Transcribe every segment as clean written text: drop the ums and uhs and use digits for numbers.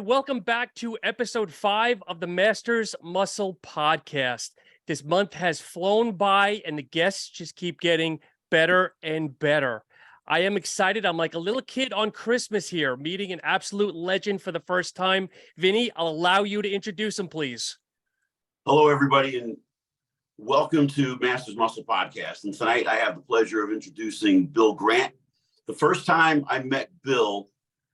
Welcome back to episode 5 of the Masters Muscle Podcast. This month has flown by and the guests just keep getting better and better. I am excited. I'm like a little kid on Christmas here, meeting an absolute legend for the first time. Vinny, I'll allow you to introduce him, please. Hello, everybody, and welcome to Masters Muscle Podcast. And tonight I have the pleasure of introducing Bill Grant. The first time I met Bill,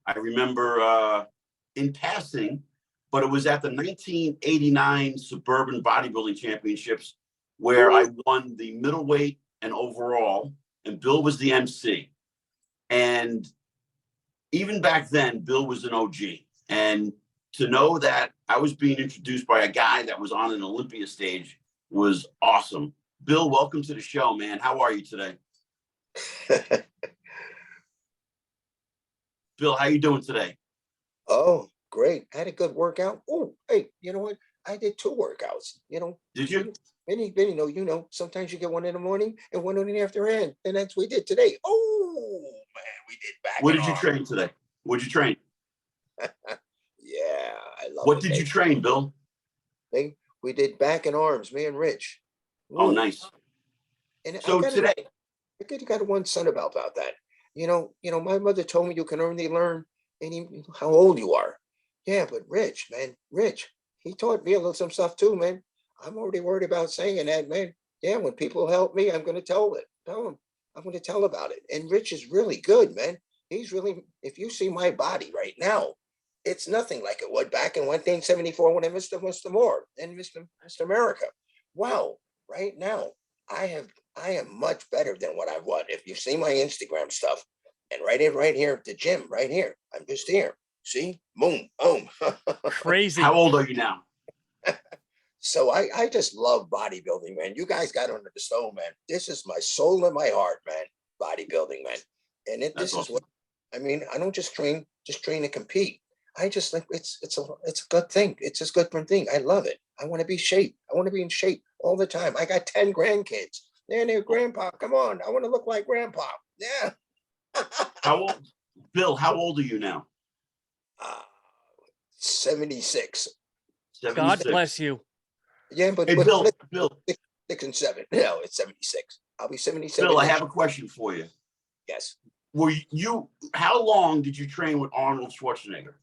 I remember in passing, but it was at the 1989 Suburban Bodybuilding Championships where I won the middleweight and overall, and Bill was the MC. And even back then, Bill was an OG. And to know that I was being introduced by a guy that was on an Olympia stage was awesome. Bill, welcome to the show, man. How are you today? Bill, how you doing today? Oh, great. I had a good workout. Oh, hey, you know what? I did 2 workouts, Did you? Benny, sometimes you get one in the morning and one in the afternoon. And that's what we did today. Oh, man, we did back. What did you train today? What did you train? Yeah, I love it. What did you train, Bill? We did back and arms, me and Rich. Ooh. Oh, nice. And so today, I got one son about that. My mother told me you can only learn how old you are. Yeah, but Rich, he taught me a little some stuff too, man. I'm already worried about saying that, man. Yeah, when people help me, I'm going to tell them. I'm going to tell about it. And Rich is really good, man. He's really, if you see my body right now, it's nothing like it was back in 1974 when I Mr. Moore and Mr. America. Wow, right now, I am much better than what I was. If you see my Instagram stuff, and right here at the gym, right here, I'm just here. See, boom. Crazy. How old are you now? So I just love bodybuilding, man. You guys got under the stove, man. This is my soul and my heart, man. Bodybuilding, man. And this awesome. Is what I mean. I don't just train to compete. I just think it's a good thing. It's a good thing. I love it. I want to be I want to be in shape all the time. I got 10 grandkids. They're grandpa. Come on, I want to look like grandpa. Yeah. How old, Bill? How old are you now? 76. 76. God bless you. Yeah, but hey, Bill, 6 and 7. No, it's 76. I'll be 77. Bill, I have a question for you. Yes. How long did you train with Arnold Schwarzenegger?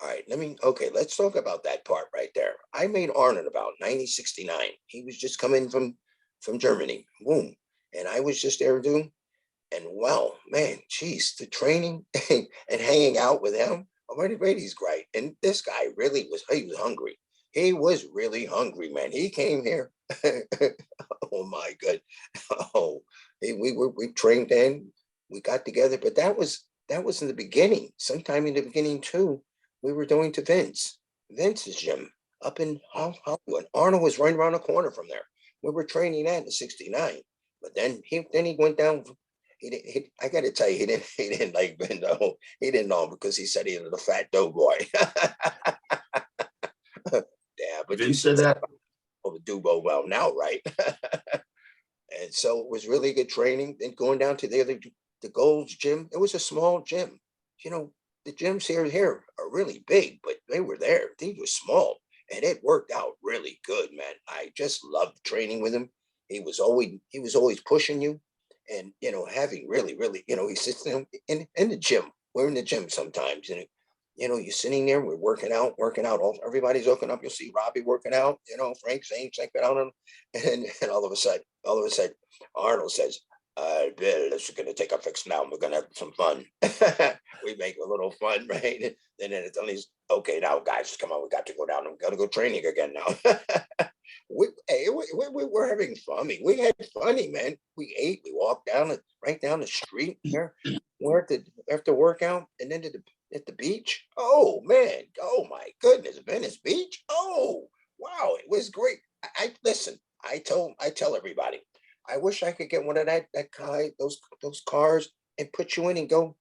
All right, let's talk about that part right there. I made Arnold about 1969. He was just coming from Germany. Boom. And I was just there doing. And wow, man, geez, the training and hanging out with him, he's great. And this guy he was hungry. He was really hungry, man. He came here. Oh my God. Oh, we trained in, we got together, but that was in the beginning. Sometime in the beginning too, we were going to Vince's gym up in Hollywood. Arnold was right around the corner from there. We were training at in 69, but then he went down. I got to tell you, he didn't like Bendo. He didn't know him because he said he was a fat doughboy. Yeah, but you said that. Oh, the Dubo, well, now, right? And so it was really good training. Then going down to the Gold's gym, it was a small gym. The gyms here are really big, but they were there. They were small, and it worked out really good, man. I just loved training with him. He was always pushing you. And, having really, he sits in the gym. We're in the gym sometimes. And, you're sitting there, we're working out. Everybody's working up. You'll see Robbie working out, Frank saying, check it out. And all of a sudden, Arnold says, Bill, this is going to take a fix now. We're going to have some fun. We make a little fun, right? And then it's only, okay, now, guys, come on. We got to go down. We got to go training again now. We're having fun. We had funny, man. We ate. We walked right down the street here. We're after workout, and then at the beach. Oh man! Oh my goodness! Venice Beach. Oh wow! It was great. I listen. I tell everybody. I wish I could get one of that car, those cars, and put you in and go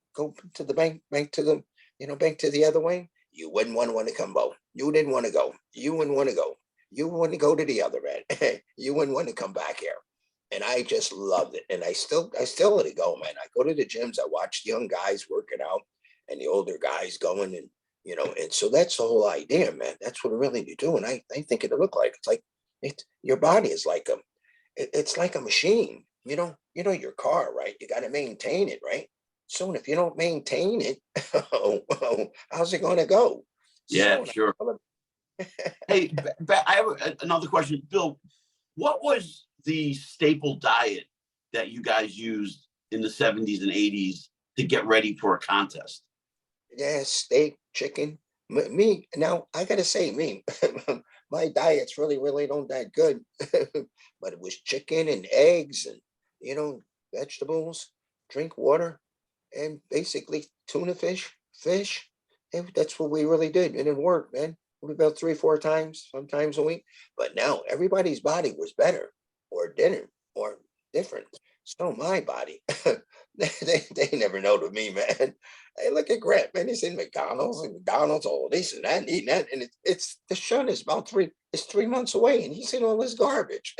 to the bank to the other way. You wouldn't want to come home. You didn't want to go. You wouldn't want to go. You wouldn't go to the other end. You wouldn't want to come back here. And I just loved it. And I still let it go, man. I go to the gyms. I watch the young guys working out and the older guys going. And And so that's the whole idea, man. That's what it really you do. And I think it'll look like, it's like your body is like it's like a machine, your car, right? You got to maintain it, right? So if you don't maintain it, how's it going to go? Yeah, So sure. Hey, I have another question, Bill. What was the staple diet that you guys used in the 70s and 80s to get ready for a contest? yeah, steak, chicken. Me now, I gotta say, me, my diet's really don't that good, but it was chicken and eggs and vegetables, drink water, and basically tuna fish. And that's what we really did, and it worked, man. We about 3, 4 times, sometimes a week. But now everybody's body was better, or dinner, or different. So my body, they never know to me, man. Hey, look at Grant, man. He's in McDonald's, all this and that, and eating that. And it's the shun is it's 3 months away, and he's in all this garbage.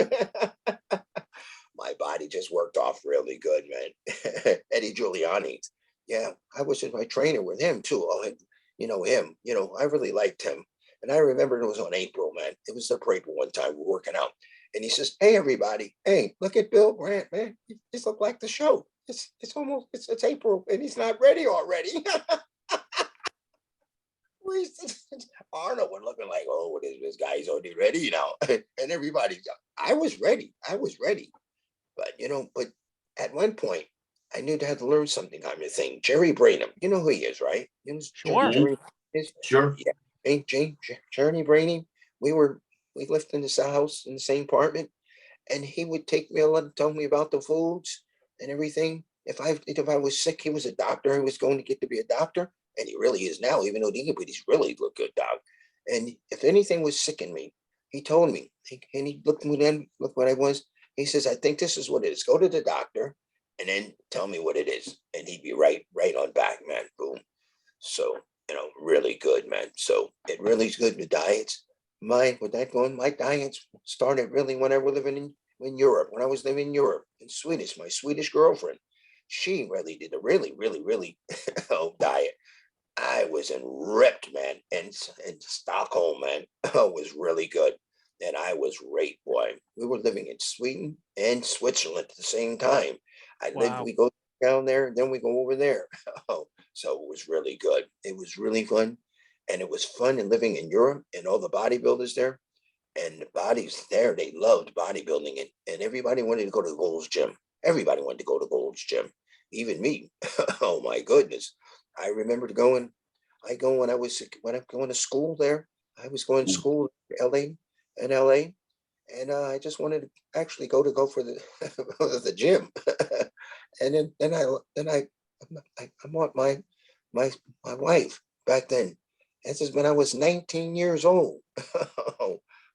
My body just worked off really good, man. Eddie Giuliani. Yeah, I was in my trainer with him too. Oh, and him, I really liked him. And I remember it was on April, man. It was the April one time we were working out. And he says, "Hey, everybody, hey, look at Bill Grant, man. He just look like the show. It's almost it's April and he's not ready already." Arnold was looking like, "Oh, what is this guy? He's already ready now." And everybody, I was ready. I was ready. But at one point, I knew I had to learn something kind of thing. Jerry Branham, you know who he is, right? You know Sure. Jerry is? Sure. Yeah. Hey, Jerry Branham. We lived in the house in the same apartment, and he would take me a lot, tell me about the foods and everything. If I was sick, he was a doctor. He was going to get to be a doctor, and he really is now, even though but he's really look good, dog. And if anything was sick in me, he told me, and he looked at me then, look what I was. He says, "I think this is what it is. Go to the doctor and then tell me what it is." And he'd be right on back, man. Boom. So, really good, man. So it really is good with diets. My diets started really when I was living in Europe, when I was living in Europe, in Swedish, my Swedish girlfriend. She really did a really diet. I was in ripped, man, in Stockholm, man. Was really good. And I was raped, boy. We were living in Sweden and Switzerland at the same time. Wow. We go down there, then we go over there. Oh, so it was really good. It was really fun. And it was fun in living in Europe and all the bodybuilders there. And the bodies there, they loved bodybuilding. And everybody wanted to go to the Gold's Gym. Everybody wanted to go to Gold's Gym, even me. Oh my goodness. I remember I go when I'm going to school there. I was going to school in LA, and I just wanted to actually go for the the gym. And I want my wife back then. This is when I was 19 years old.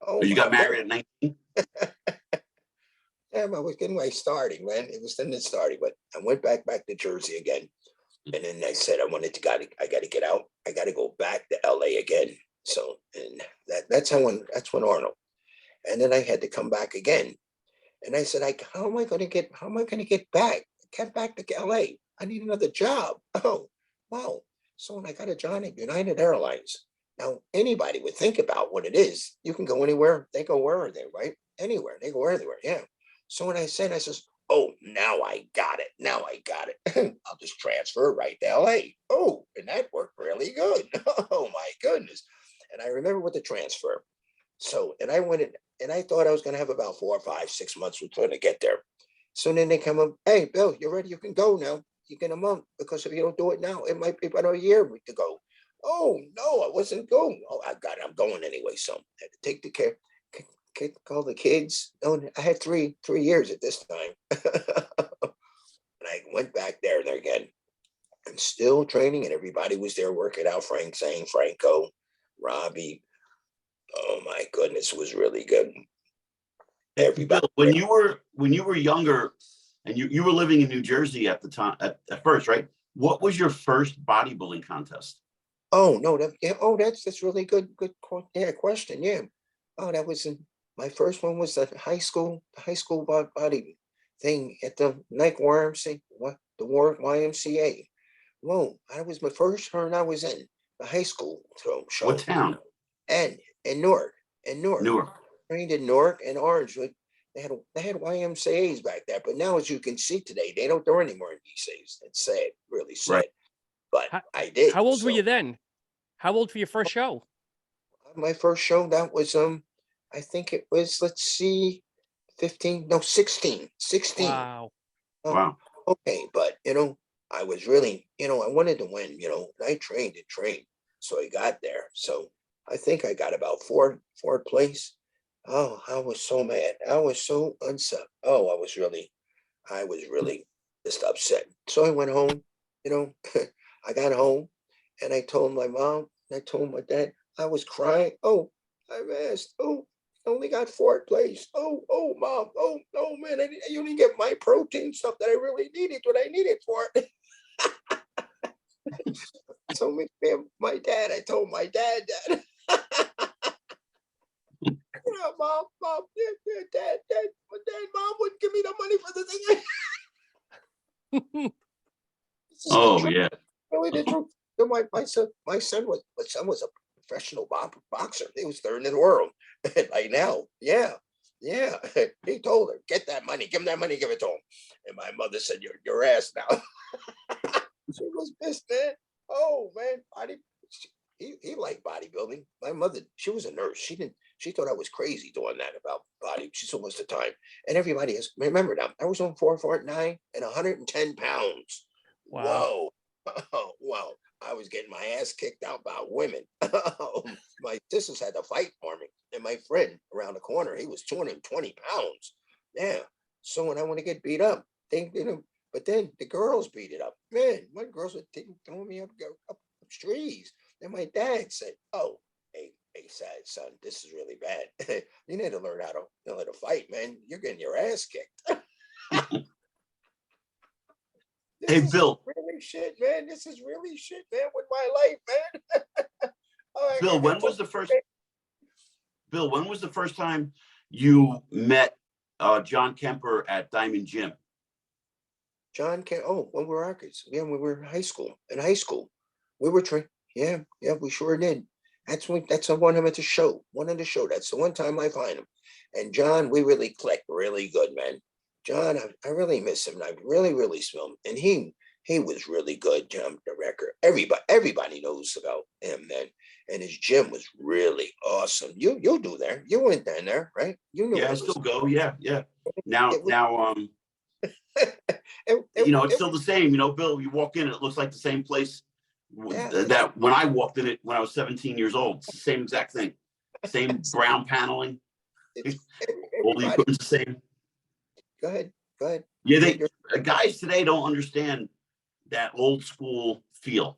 Oh You my got God. married at 19? Yeah, I was getting my starting, man. It was then starting, but I went back to Jersey again. And then I said I I gotta get out. I gotta go back to LA again. So and that's when Arnold. And then I had to come back again. And I said, how am I gonna get back? Get back to LA. I need another job. Oh, wow. So when I got a job at United Airlines. Now anybody would think about what it is. You can go anywhere, they go where are they, right? Anywhere, they go everywhere. Yeah. So when I says, "Oh, now I got it. Now I got it. I'll just transfer right to LA." Oh, and that worked really good. Oh my goodness. And I remember with the transfer. So, and I went in and I thought I was going to have about 4 or 5, 6 months to get there. So then they come up, "Hey, Bill, you're ready. You can go now. You get a month because if you don't do it now, it might be about a year to go." Oh, no, I wasn't going. Oh, I got it. I'm going anyway. So I had to take the care, call the kids. Oh, I had three years at this time. And I went back there again and still training, and everybody was there working out. Frank Zane, Franco, Robbie. Oh my goodness, it was really good. Everybody. Bill, when you were younger and you were living in New Jersey at the time at first, right? What was your first bodybuilding contest? Oh no, that's really yeah, question. Yeah. Oh, that was my first one was the high school body thing at the Nike YMCA, YMCA. Whoa, that was my first turn I was in. the high school show. What town? And in Newark, Newark. trained in Newark and Orange. They had YMCA's back there, but now as you can see today, they don't do any more VCAs. It's sad, really sad. Right. But How, I did. how old were So, you then? How old for your first show? my first show, that was I think it was, let's see, 15, no, 16. Wow. Oh, Wow. okay, but I was really, I wanted to win, and I trained and trained. So I got there. So I think I got about fourth place. Oh, I was so mad. I was so upset. Oh, I was really just upset. So I went home, I got home and I told my mom, and I told my dad, I was crying. Oh, I'm asked. Oh, I only got fourth place. Oh, mom. Oh, no, man. You didn't get my protein stuff that I really needed, what I needed for it. So my dad, I told my dad that. Mom, dad, mom wouldn't give me the money for the thing. Oh, yeah. Really the truth. My son was a professional boxer. He was third in the world. Like now, yeah. He told her, get that money, give him that money, give it to him. And my mother said, your ass now. She was pissed, man. Oh man, he liked bodybuilding. My mother, she was a nurse. She thought I was crazy doing that about body. She said most of the time. And everybody has, remember now, I was on 449 and 110 pounds. Wow. Whoa. Oh, wow. I was getting my ass kicked out by women. My sisters had to fight for me. And my friend around the corner, he was 220 pounds. Yeah. So when I want to get beat up, but then the girls beat it up. Man, my girls were throwing me up trees. And my dad said, oh, hey, sad son, this is really bad. You need to learn how to fight, man. You're getting your ass kicked. Hey, Bill. Really shit, man. This is really shit, man, with my life, man. Bill, when was the first time you met John Kemper at Diamond Gym? John Kemper. Oh, when we were our kids. Yeah, when we were in high school. We were trained. Yeah, we sure did. That's the one I'm at the show. That's the one time I find him. And John, we really clicked really good, man. John, I really miss him. I really, really smell him. And he was really good, John, the record. Everybody knows about him, man. And his gym was really awesome. You'll do there. You went down there, right? You know. Yeah, I still go. Yeah. Now, it, it's still the same. Bill, you walk in, it looks like the same place that when I walked in it when I was 17 years old. It's the same exact thing. Same brown paneling. All the equipment's the same. Go ahead. Yeah, guys today don't understand that old school feel,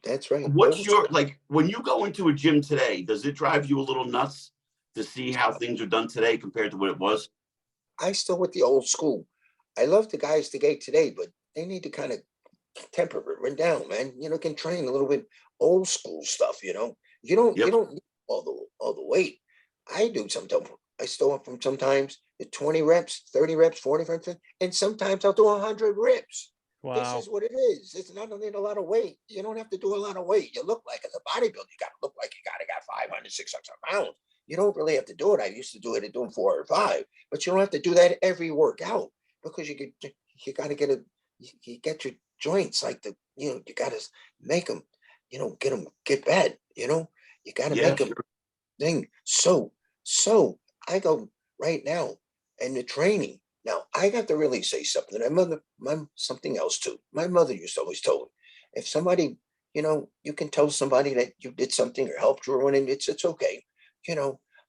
That's right. What's your, when you go into a gym today, does it drive you a little nuts to see how things are done today compared to what it was? I still with the old school. I love the guys today, but they need to kind of temper it down, man. Can train a little bit old school stuff, You don't need all the weight. I do sometimes. I still up from sometimes the 20 reps, 30 reps, 40 reps, and sometimes I'll do 100 reps. Wow. This is what it is. It's not need a lot of weight. You don't have to do a lot of weight. You look like, as a bodybuilder, you got to look like you got 500, 600 pounds. You don't really have to do it. I used to do it at doing 4 or 5, but you don't have to do that every workout because you got to you get your joints like you got to make them, get bad. You got to make them thing. So I go right now and the training. Now I got to really say something. Something else too. My mother used to always tell me, if somebody, you can tell somebody that you did something or helped you and it's okay.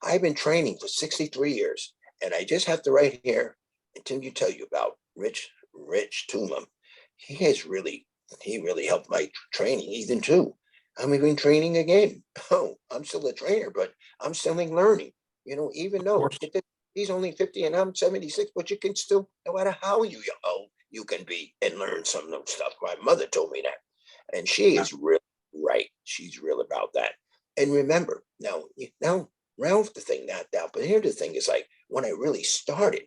I've been training for 63 years and I just have to right here and tell you about Rich Toomum. He really helped my training even too. I'm even training again. Oh, I'm still a trainer, but I'm still learning. Even though he's only 50 and I'm 76, but you can still, no matter how you can be and learn some of stuff. My mother told me that. And she is really right. She's real about that. And remember, now Ralph the thing not down, but here the thing is like when I really started,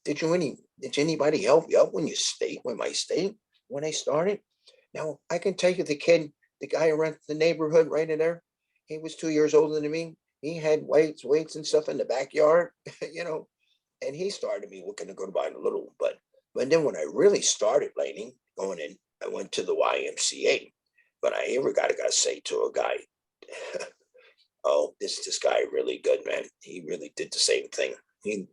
did anybody help you out when I started? When I started? Now I can tell you the guy around the neighborhood right in there, he was 2 years older than me. He had weights and stuff in the backyard, and he started me looking to go to buy a little, but then when I really started laning, going in, I went to the YMCA. But I ever gotta say to a guy, oh, this guy really good, man. He really did the same thing. He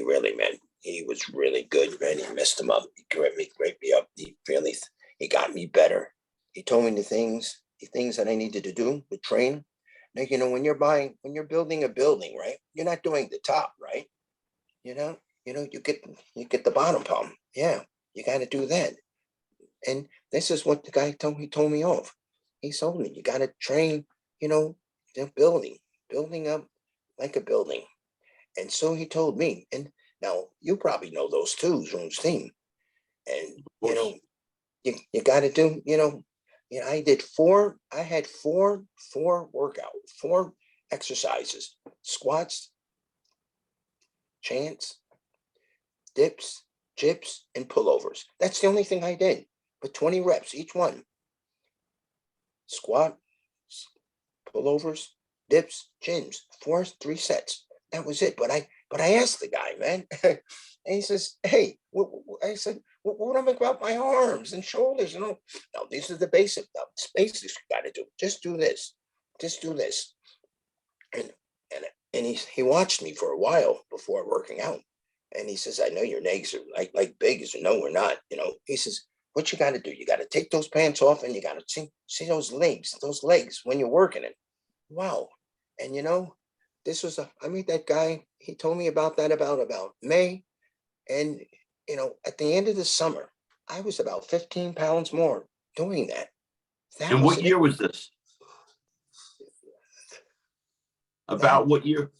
really, man, he was really good, man. He messed him up. He great me up. He got me better. He told me the things that I needed to do to train. Now, when you're building a building, right? You're not doing the top, right? You know, you get the bottom palm. Yeah, you got to do that. And this is what the guy told me off. He told me you got to train, the building up like a building. And so he told me. And now you probably know those too, Zoom's team. And you got to do, I had four exercises: squats, chants, dips, chips, and pullovers. That's the only thing I did. But 20 reps each one. Squat, pullovers, dips, chins, 3 sets. That was it. But I asked the guy, man, and he says, "Hey," I said, "What about my arms and shoulders?" No, these are the basics. Basics you got to do. Just do this. Just do this. And he watched me for a while before working out. And he says, "I know your legs are like big as no, we're not." He says, "What you got to do? You got to take those pants off, and you got to see those legs when you're working it." Wow. And I meet that guy. He told me about that about May, and at the end of the summer, I was about 15 pounds more doing that. And what year was this? About what year?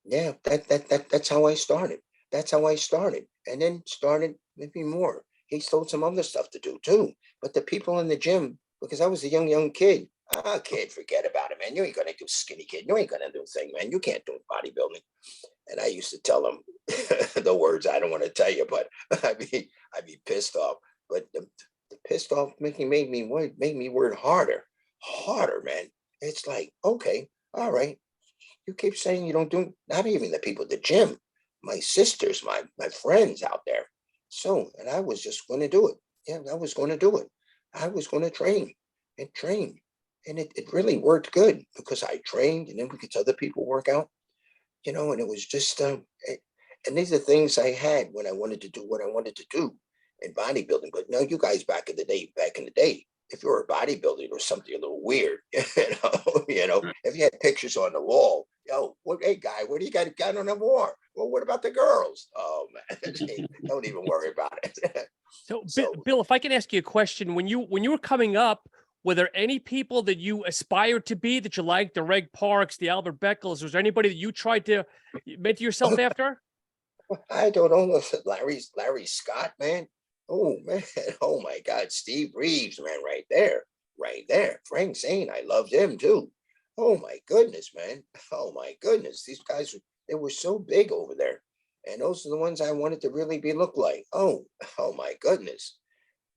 Yeah, that's how I started. That's how I started, and then started maybe more. He told some other stuff to do too. But the people in the gym, because I was a young kid, kid, forget about it, man. You ain't gonna do skinny kid. You ain't gonna do thing, man. You can't do bodybuilding. And I used to tell them the words I don't want to tell you, but I'd be pissed off. But the pissed off made me work harder, man. It's like, okay, all right. You keep saying you don't do, not even the people at the gym, my sisters, my friends out there. So, and I was just going to do it. Yeah, I was going to do it. I was going to train and train. And it really worked good because I trained and then we could other people work out, and it was just, and these are things I had when I wanted to do what I wanted to do in bodybuilding. But now you guys back in the day, if you were a bodybuilder, it was something a little weird, if you had pictures on the wall, hey guy, what do you got on the wall? Well, what about the girls? Oh man, don't even worry about it. So, Bill, if I can ask you a question, when you were coming up, were there any people that you aspired to be that you liked, the Reg Parks, the Albert Beckles? Was there anybody that you tried to mentor yourself after? I don't know. Larry Scott, man. Oh man. Oh my God. Steve Reeves, man, right there. Right there. Frank Zane, I loved him too. Oh my goodness, man. Oh my goodness. These guys, they were so big over there. And those are the ones I wanted to really look like. Oh my goodness.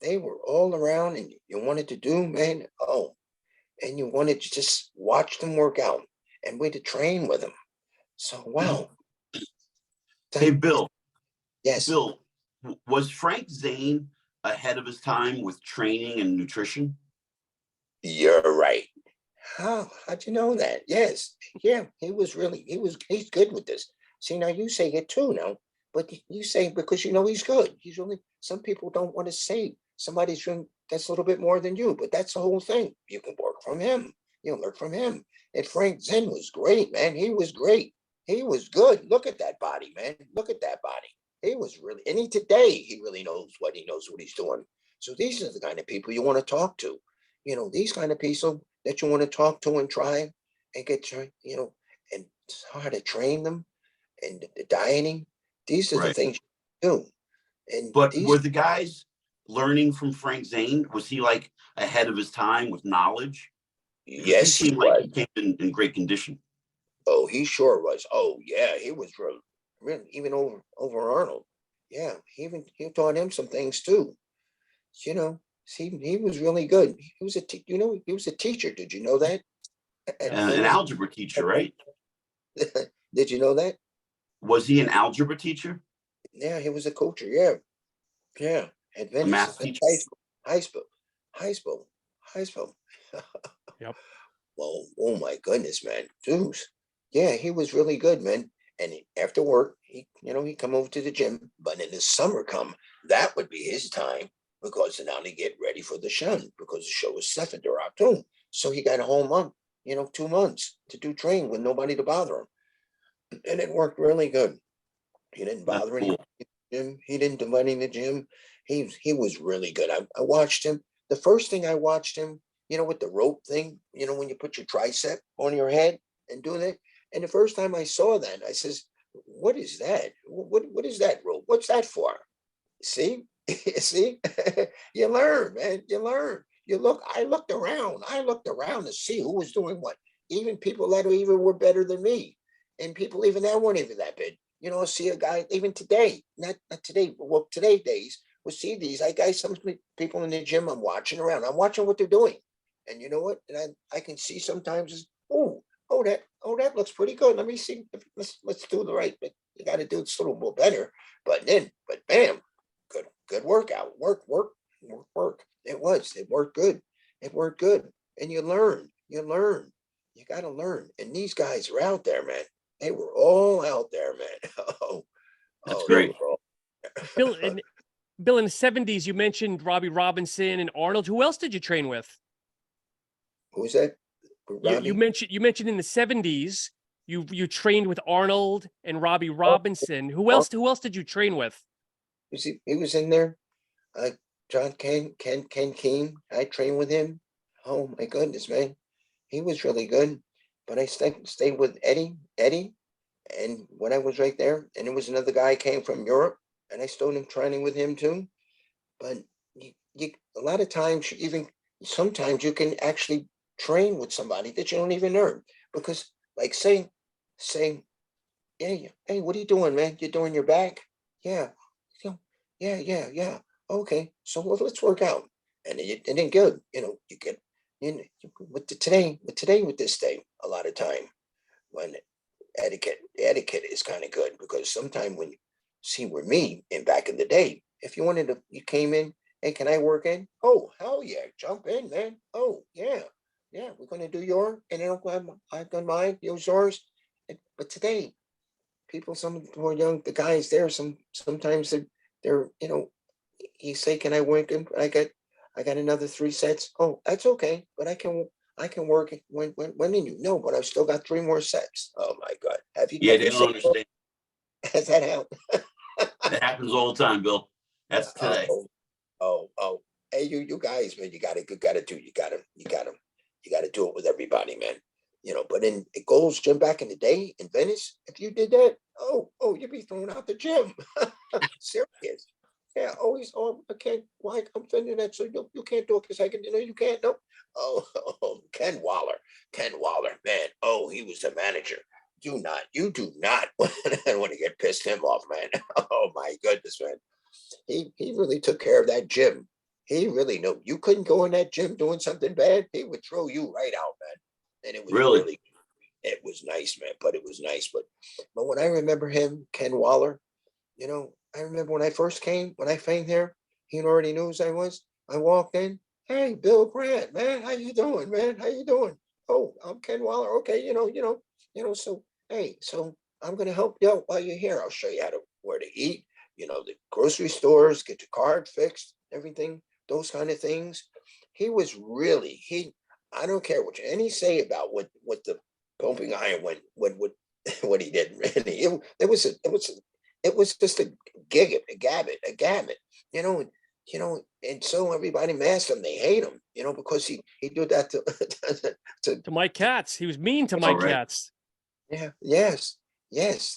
They were all around and you wanted to do, man. Oh, and you wanted to just watch them work out and wait to train with them. So, wow. Hey, Bill. Yes. Bill, was Frank Zane ahead of his time with training and nutrition? You're right. How'd you know that? Yes. Yeah, he's good with this. See, now you say it too now, but you say because he's good. He's really, some people don't want to say somebody's doing that's a little bit more than you, but that's the whole thing. You can work from him. You learn from him. And Frank Zen was great, man. He was great. He was good. Look at that body, man. Look at that body. He was really, and he really knows what he's doing. So these are the kind of people you want to talk to. These kind of people that you want to talk to and try and get to, and it's hard to train them and the dieting. These are the things you do. But were the guys learning from Frank Zane? Was he like ahead of his time with knowledge? Because Yes, he seemed like he came in great condition. Oh, he sure was. Oh, yeah, he was really even over Arnold. Yeah, he taught him some things too. See, he was really good. He was he was a teacher. Did you know that? Yes. An algebra teacher, right? Did you know that? Was he an algebra teacher? Yeah, he was a coacher. Yeah, yeah. At A Venice, math teacher? high school, high school, high school. Yep. Well, oh my goodness, man, Deuce. Yeah, he was really good, man. And after work, he come over to the gym. But in the summer, that would be his time because now they get ready for the show because the show is 7th of October. So he got a whole month, 2 months to do training with nobody to bother him, and it worked really good. He didn't That's bother cool. anyone in the gym. He didn't do money in the gym. He was really good. I watched him. The first thing I watched him, with the rope thing, when you put your tricep on your head and do that. And the first time I saw that, I says, "What is that? What is that rope? What's that for?" See, see, you learn, man. You learn. You look. I looked around. I looked around to see who was doing what. Even people that even were better than me, and people even that weren't even that big. See a guy even today, not today, well, today days, we'll see these. I guys, some people in the gym. I'm watching around. I'm watching what they're doing, and you know what? And I can see sometimes is that looks pretty good. Let me see. Let's do the right. But you got to do it a little more better. But bam, good workout. Work. It worked good. It worked good. And you learn. You got to learn. And these guys are out there, man. They were all out there, man. That's They were great. all. Bill, Bill, in the 70s, you mentioned Robbie Robinson and Arnold. Who else did you train with? Who's that? You Robbie? mentioned in the 70s you trained with Arnold and Robbie Robinson. Who else did you train with? He was in there. John Ken Keene. I trained with him. Oh my goodness, man. He was really good. But I stayed with Eddie, and when I was right there, and there was another guy came from Europe, and I started training with him too. But you a lot of times, even sometimes you can actually train with somebody that you don't even know because, like, say, hey, what are you doing, man? You're doing your back? Yeah, yeah. Okay, so well, let's work out, and then good. You get with this thing a lot of time when etiquette is kind of good because sometimes when you see with me and back in the day, if you came in, hey, can I work in? Oh, hell yeah, jump in, man. Oh yeah, we're gonna do your, and then I've done mine, yours. But today, people, some more young, the guys there, sometimes they're you say, can I work in? I got another 3 sets. Oh, that's okay, but I can work it when did you know? But I've still got 3 more sets. Oh my God. Yeah, Have they you don't seen understand. has that happened? That happens all the time, Bill. That's today. Oh. Hey, you guys, man, you gotta do it with everybody, man. But in Gold's Gym back in the day in Venice, if you did that, you'd be thrown out the gym. Serious. Yeah, always. Oh, I can't. Why? I'm finishing that. So you can't do it because I can. You can't. No. Ken Waller. Ken Waller, man. Oh, he was the manager. You do not want to get pissed him off, man. Oh my goodness, man. He really took care of that gym. He really knew you couldn't go in that gym doing something bad. He would throw you right out, man. And Really? it was nice, man. But it was nice. But when I remember him, Ken Waller, I remember when I first came, when I came here, he already knew who I was. I walked in. Hey, Bill Grant, man, how you doing, man? How you doing? Oh, I'm Ken Waller. Okay, So hey, so I'm gonna help you out while you're here. I'll show you where to eat. The grocery stores, get your card fixed, everything, those kind of things. He was really he. I don't care what any say about what the pumping iron what what he did. Really, it was just a gabbit, and so everybody masked him. They hate him, because he did that to, to, To Mike Katz. He was mean to All Mike right. Katz. yeah, yes.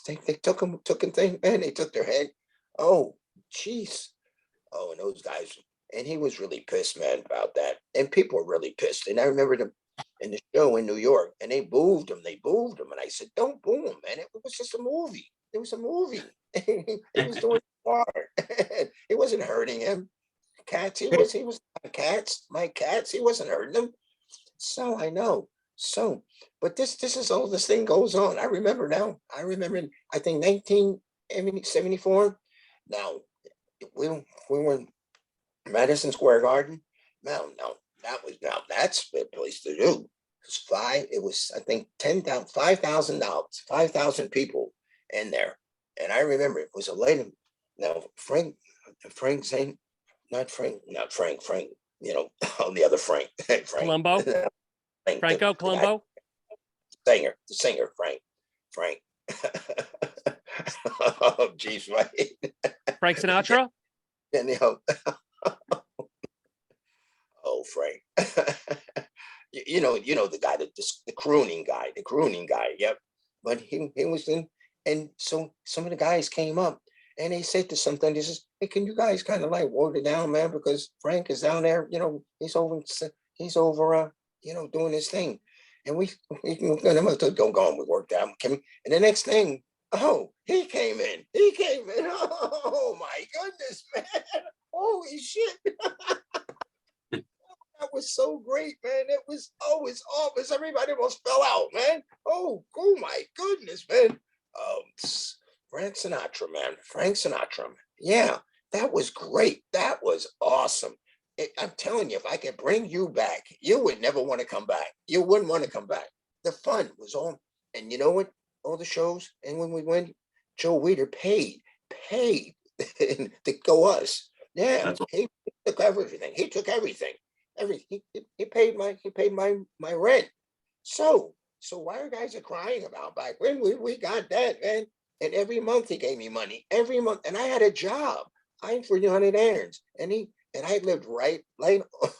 They took him thing, man. They took their head. Oh, jeez. Oh, and those guys, and he was really pissed, man, about that. And people were really pissed. And I remember them in the show in New York, and they booed him. And I said, "Don't boo him, man. It was just a movie. It was a movie. He was doing his part. It wasn't hurting him. cats. He was my cats. He wasn't hurting them. So I know. So, but this is all this thing goes on. I remember now. I remember I think 1974. Now we were in Madison Square Garden. Now that's the place to do. It was I think $5,000, 5,000 people in there. And I remember it was a lady. Now Frank Zane, not Frank, the other Frank, Frank. Columbo, Frank, Franco, the Columbo. the singer, Frank. Oh, geez, right. Frank Sinatra. And oh, Frank. The guy, the crooning guy. Yep. But he was in, and so some of the guys came up and they said to something. They says, "Hey, can you guys kind of like work it down, man? Because Frank is down there. He's over, doing his thing." And we go on. We worked out. And the next thing, oh, he came in. Oh my goodness, man! Holy shit! That was so great, man. It was always obvious. Everybody almost fell out, man. Oh my goodness, man. Frank Sinatra, man. Yeah, that was great. That was awesome. I'm telling you, if I could bring you back, you would never want to come back. You wouldn't want to come back. The fun was on. And you know what? All the shows, and when we went, Joe Weider paid to go us. Yeah, he took everything. He took everything. He paid my rent. So why are guys crying about back when we got that, man? And every month he gave me money every month, and I had a job. I'm for 100 errands, and I lived right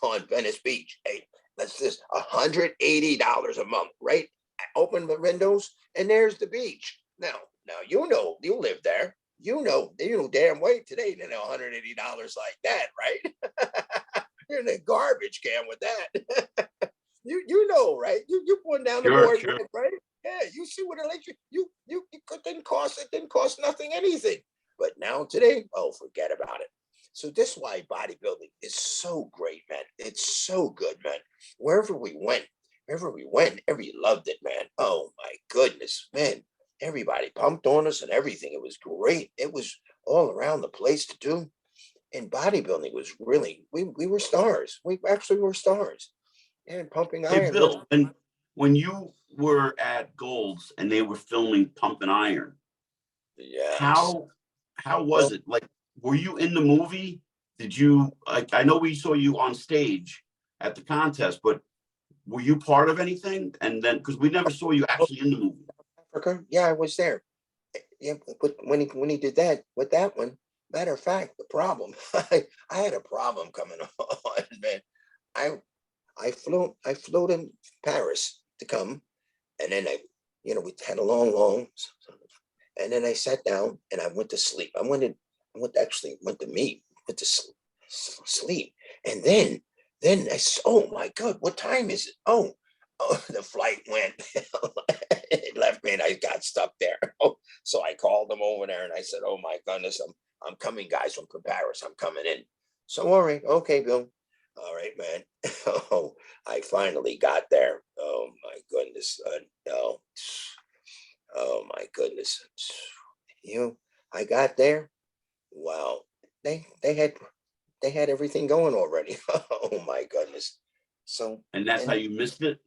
on Venice Beach. Hey, that's just $180 a month, right? I open the windows, and there's the beach. Now you live there. You know damn way today to know $180 like that, right? You're in a garbage can with that. you know, right? You putting down the board, sure. Right? Yeah, you see what electric you it didn't cost nothing, anything. But now today, oh, forget about it. So this is why bodybuilding is so great, man. It's so good, man. Wherever we went, everybody loved it, man. Oh my goodness, man. Everybody pumped on us and everything. It was great. It was all around the place to do. And bodybuilding was really, we were stars. We actually were stars. And pumping iron. Hey, Bill, and when you were at Gold's and they were filming Pumping Iron, yeah, how was it? Like, were you in the movie? Did you, like, I know we saw you on stage at the contest, but were you part of anything? And then, because we never saw you actually in the movie. Africa, yeah, I was there. Yeah, but when he did that with that one, matter of fact, the problem, I had a problem coming on, man. I flew to Paris to come, and then we had a long, and then I sat down and I went to sleep. I went to sleep, and then I said, oh my God, what time is it? Oh, the flight went, it left me, and I got stuck there. Oh, so I called them over there and I said, oh my goodness, I'm coming, guys, from Paris. I'm coming in. So all right, okay, Bill. All right, man. Oh, I finally got there. Oh my goodness. No. Oh my goodness. I got there. Wow. They had everything going already. Oh my goodness. So and that's how you missed it?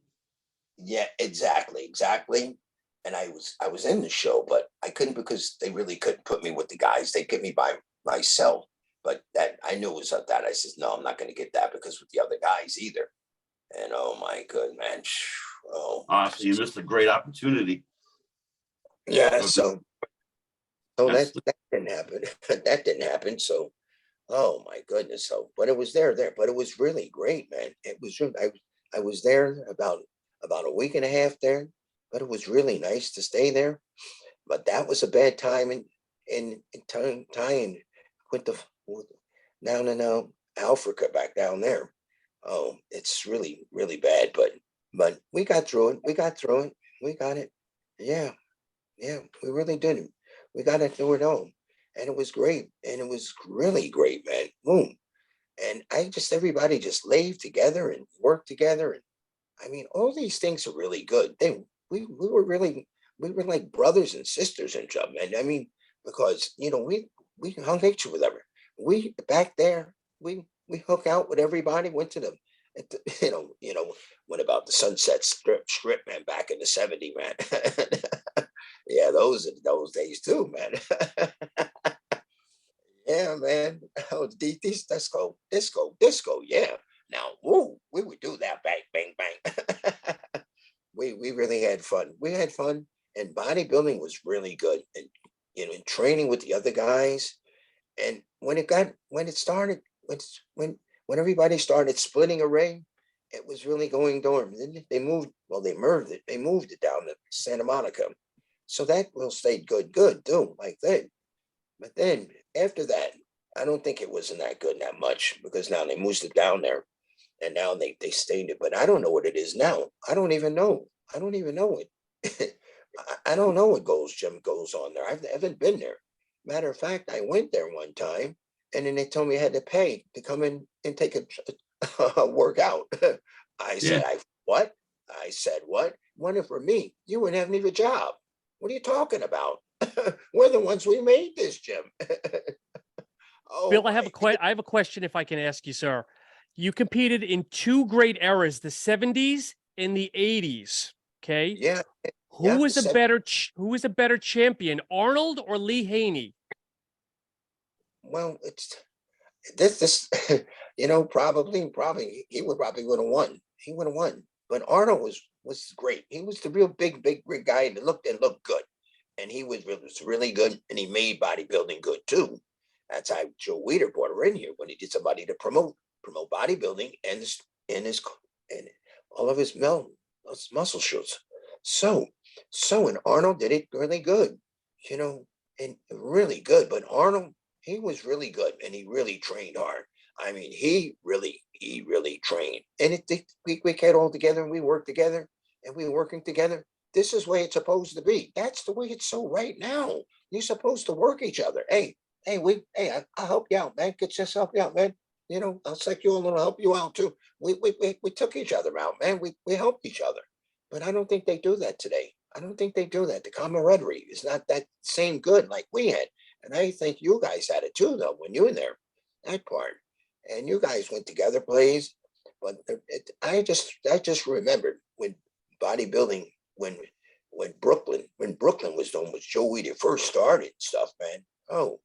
Yeah, exactly. And I was in the show, but I couldn't, because they really couldn't put me with the guys. They get me by myself. But that I knew it was that. I said, no, I'm not going to get that, because with the other guys either. And oh my good man. Oh, so you missed a great opportunity. Yeah. So that didn't happen. That didn't happen. So, oh my goodness. So, but it was there. But it was really great, man. It was really, I was there about a week and a half there, but it was really nice to stay there. But that was a bad time in tying with down in Africa, back down there. Oh, it's really, really bad, but we got through it. We got it. Yeah, we really did it. We got it through it all, and it was great, and it was really great, man. Boom. And everybody just lived together and worked together. And I mean, all these things are really good. We were like brothers and sisters and stuff, man. I mean, because we hung each other. We back there, we hook out with everybody. Went to went about the Sunset Strip, man, back in the '70s, man. Yeah, those days too, man. Yeah, man. Oh, this disco. Yeah. Now, woo, we would do that. Bang, bang, bang. We really had fun. We had fun, and bodybuilding was really good. And in training with the other guys, and when everybody started splitting a ring, it was really going dorm. Then they moved. Well, they moved it. They moved it down to Santa Monica, so that will stay good too, like that. But then after that, I don't think it wasn't that good that much because now they moved it down there and now they stayed it. But I don't know what it is now. I don't even know. I don't even know it. I don't know what gym goes on there. I haven't been there. Matter of fact, I went there one time and then they told me I had to pay to come in and take a workout. I said, Yeah. what? I said, what? Wonder for me, you wouldn't have any job. What are you talking about? We're the ones we made this gym. Oh, Bill, I have a question if I can ask you, sir. You competed in two great eras, the 70s and the 80s. Okay. yeah, Who yeah. was who was a better champion, Arnold or Lee Haney? Well, it's this. Probably he would have won. He would have won. But Arnold was great. He was the real big guy that looked good, and he was really good, and he made bodybuilding good too. That's how Joe Weider brought her in here when he did somebody to promote bodybuilding and and all of his muscle shoots. So and Arnold did it really good, and really good. But Arnold, he was really good, and he really trained hard. I mean, he really trained, and we get all together and we work together and we working together. This is the way it's supposed to be. That's the way it's so right now. You're supposed to work each other. I'll help you out, man. Get yourself out, man. I'll take you on and I'll help you out too. We took each other out, man. We helped each other. But I don't think they do that today. I don't think they do that. The camaraderie is not that same good like we had. And I think you guys had it too, though, when you were there, that part. And you guys went together, please. But I just remembered when bodybuilding, when Brooklyn was done, was Joe Weider first started and stuff, man. Oh,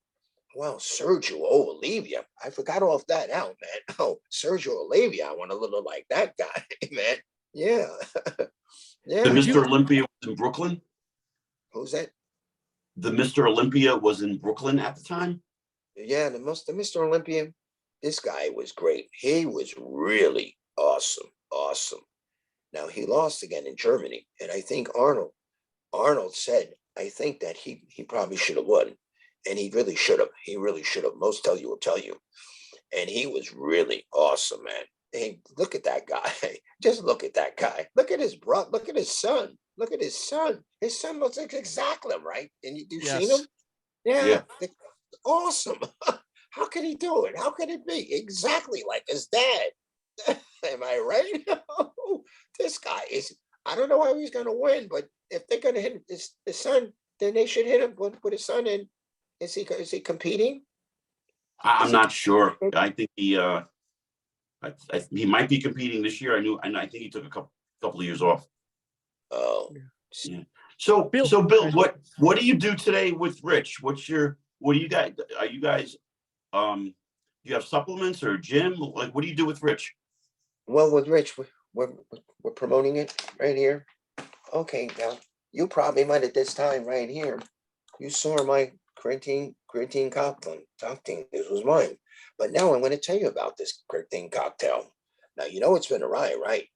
well, Sergio Olivia. I forgot off that out, man. Oh, Sergio Olivia. I want to look like that guy, man. Yeah. The Yeah. Mr. Olympia was in Brooklyn. Who's that? The Mr. Olympia was in Brooklyn at the time. Yeah, the Mr. Olympia. This guy was great. He was really awesome. Awesome. Now he lost again in Germany. And I think Arnold said, I think that he probably should have won. And he really should have. He really should have. Most tell you will tell you. And he was really awesome, man. Hey, look at that guy. Just look at that guy. Look at his brother. Look at his son. Look at his son. His son looks like exactly right. And you seen him? Yeah. Yeah. Awesome. How could he do it? How could it be exactly like his dad? Am I right? This guy is. I don't know how he's going to win, but if they're going to hit his son, then they should hit him. Put his son in. Is he competing? I'm Is he? not sure. I think he might be competing this year. I think he took a couple of years off. Oh, Yeah. So Bill, Bill, what do you do today with Rich? What do you guys? Are you guys? Do you have supplements or a gym? Like, what do you do with Rich? well, with Rich, we're promoting it right here. Okay, now you probably might at this time right here. You saw my creatine cocktail. This was mine. But now I'm going to tell you about this creatine cocktail. Now it's been a ride, right?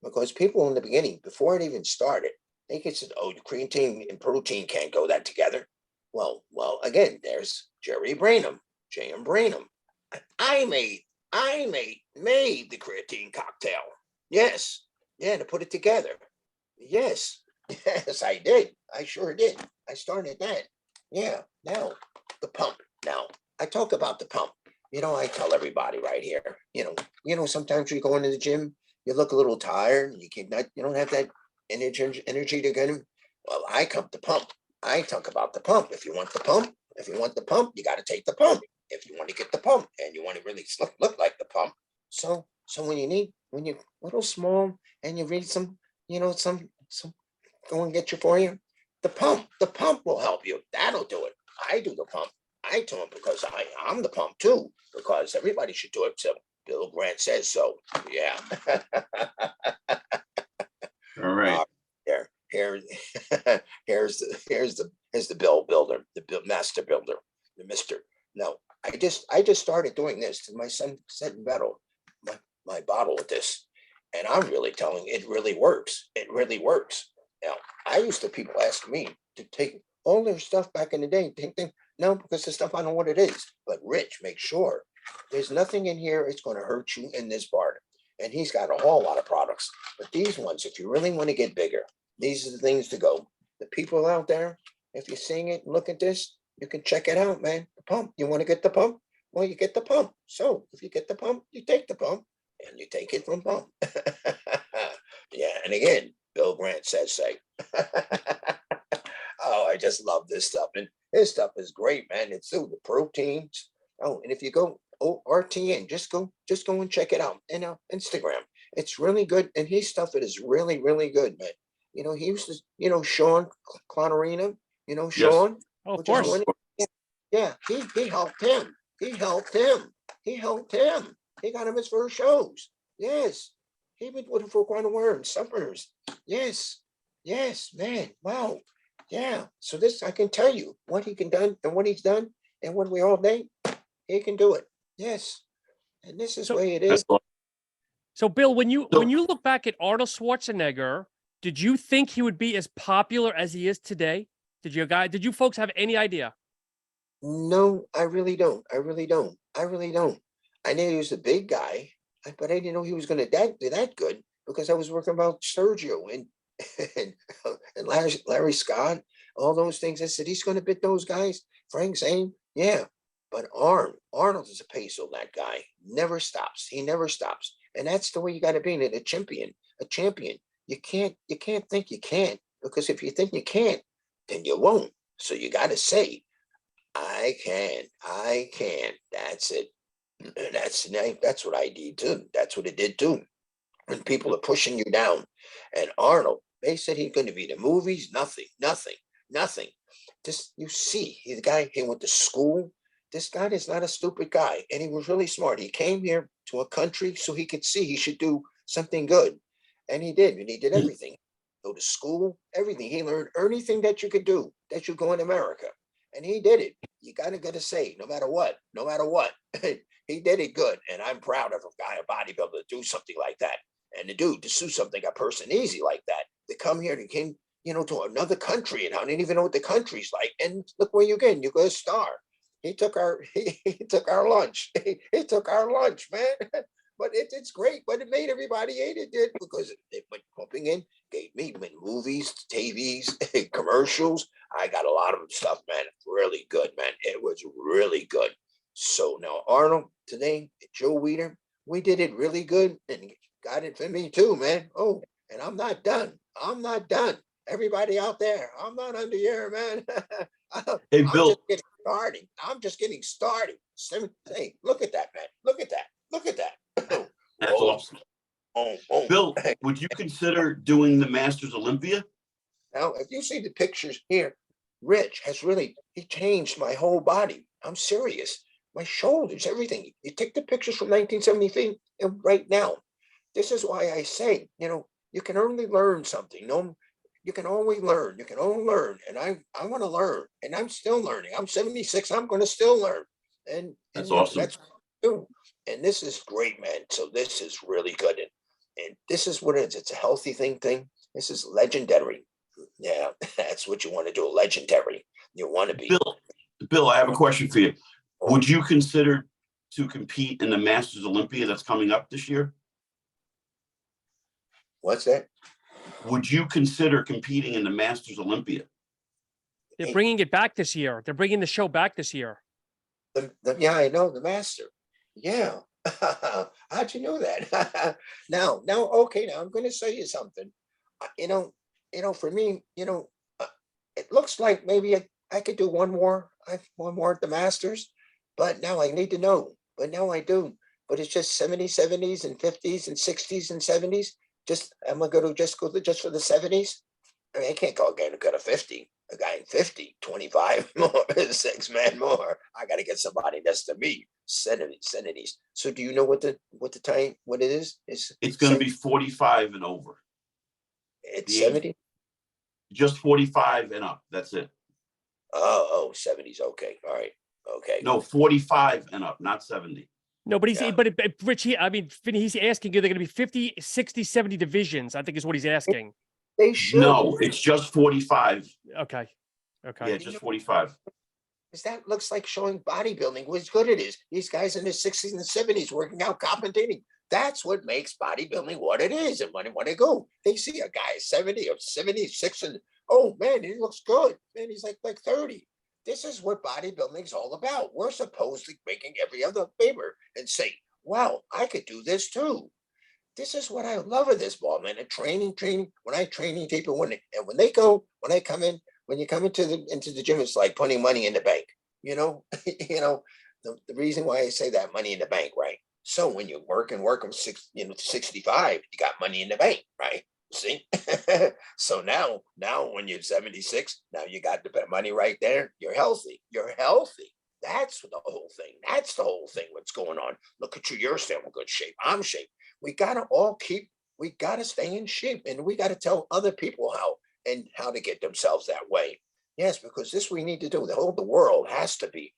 Because people in the beginning, before it even started, they could say, "Oh, creatine and protein can't go that together." Well, again, there's J.M. Brainham. I made the creatine cocktail. Yes, yeah, to put it together. Yes, yes, I did. I sure did. I started that. Yeah. Now the pump. Now I talk about the pump. I tell everybody right here, sometimes you go into the gym, you look a little tired, you don't have that energy to get him. Well, I come to pump. I talk about the pump. If you want the pump, you got to take the pump. If you want to get the pump and you want to really look like the pump. So when you're little small and you need some, some go and get you for you, the pump will help you. That'll do it. I do the pump. I do it because I'm the pump too, because everybody should do it. So Bill Grant says so. Yeah. All right. Here's the Bill builder, the master builder, the Mister. No, I just started doing this. My son said metal, my bottle of this, and I'm really telling it really works. It really works. Now, people ask me to take all their stuff back in the day. No, because the stuff I know what it is. But Rich, make sure there's nothing in here. It's going to hurt you in this part. And he's got a whole lot of products. But these ones, if you really want to get bigger, these are the things to go. The people out there, if you're seeing it, look at this, you can check it out, man. The pump. You want to get the pump? Well, you get the pump. So if you get the pump, you take the pump and you take it from pump. Yeah. And again, Bill Grant says, say, oh, I just love this stuff. And this stuff is great, man. It's through the proteins. Oh, and if you go RTN, just go and check it out. And Instagram. It's really good. And his stuff, it is really, really good, man. He used to, Sean Clonorina, Sean. Oh, of course. Yeah, he helped him. He helped him. He got him his first shows. Yes. He been with him for quite a while in summers. Yes, man. Wow. Yeah. So this, I can tell you what he can done and what he's done and what we all think, he can do it. Yes. And this is the way it is. So Bill, when you look back at Arnold Schwarzenegger, did you think he would be as popular as he is today? Did you folks have any idea? No, I really don't. I knew he was a big guy, but I didn't know he was going to be that good because I was working about Sergio and Larry Scott, all those things. I said, he's going to beat those guys. Frank Zane, yeah. But Arnold is a peso, that guy. Never stops. He never stops. And that's the way you got to be a champion. You can't think you can't, because if you think you can't, then you won't. So you got to say, I can. That's it. That's what I did too. That's what it did too. When people are pushing you down. And Arnold, they said he's going to be in the movies. Nothing. Just, you see, the guy, he went to school. This guy is not a stupid guy. And he was really smart. He came here to a country so he could see he should do something good. And he did. And he did everything. Go to school, everything. He learned anything that you could do, that you go in America. And he did it. You gotta say, no matter what, he did it good. And I'm proud of a guy, a bodybuilder, to do something like that. And to do something, a person easy like that, to come here and came, to another country, and I didn't even know what the country's like. And look where you're getting, you go a star. He took our lunch. He took our lunch, man. But it's great. But it made everybody hate it, did, because it went pumping in, gave me movies, TVs, commercials. I got a lot of stuff, man. Really good, man. It was really good. So now Arnold today, Joe Weider, we did it really good and got it for me too, man. Oh, and I'm not done. Everybody out there, I'm not under here, man. Hey, Bill. I'm just getting started. Hey, look at that, man. Look at that. That's awesome. Bill, would you consider doing the Masters Olympia? Now, if you see the pictures here, Rich has he changed my whole body. I'm serious. My shoulders, everything. You take the pictures from 1973 and right now. This is why I say, you can only learn something. No, you can always learn. You can only learn. And I want to learn. And I'm still learning. I'm 76. I'm going to still learn. And that's awesome. That's what I do. And this is great, man. So this is really good. And this is what it is. It's a healthy thing. This is legendary. Yeah, that's what you want to do. Legendary. You want to be. Bill, I have a question for you. Would you consider to compete in the Masters Olympia that's coming up this year? What's that? Would you consider competing in the Masters Olympia? They're bringing it back this year. They're bringing the show back this year. Yeah, I know, the Master. Yeah. How'd you know that? Now, okay, now I'm going to say you something. Uh, You know, for me, uh, it looks like maybe I could do one more at the Masters, but now I need to know. But now I do. But it's just 70s, 70s, and 50s, and 60s, and 70s. Just I'm gonna go to just for the 70s. I mean, I can't go to 50. A guy in 50, 25 more, 6 men more. I gotta get somebody that's to me. 70s. So do you know what the time what it is? It's going to be 45 and over. It's The age, 70. just 45 and up. That's it. Oh, 70s. Okay. All right. Okay. No, 45 and up, not 70. No, but Yeah. Rich, I mean, Vinny, he's asking you, they're going to be 50, 60, 70 divisions, I think is what he's asking. They should. No, it's just 45. Okay. Okay. Yeah, just 45. Because that looks like showing bodybuilding what good it is. These guys in the 60s and 70s working out, compensating. That's what makes bodybuilding what it is. And when they go, they see a guy 70 or 76 and oh man, he looks good. Man, he's like 30. This is what bodybuilding is all about. We're supposed to making every other favor and say, wow, I could do this too. This is what I love of this ball, man. And training. When I training people, when they go, when I come in, when you come into the gym, it's like putting money in the bank. You know, the reason why I say that money in the bank, right? So when you work from 65, you got money in the bank, right? See? So now when you're 76, now you got the money right there. You're healthy. You're healthy. That's the whole thing. That's the whole thing. What's going on? Look at you. You're still in good shape. I'm shape. We got to stay in shape, and we got to tell other people how to get themselves that way. Yes, because this we need to do. The world has to be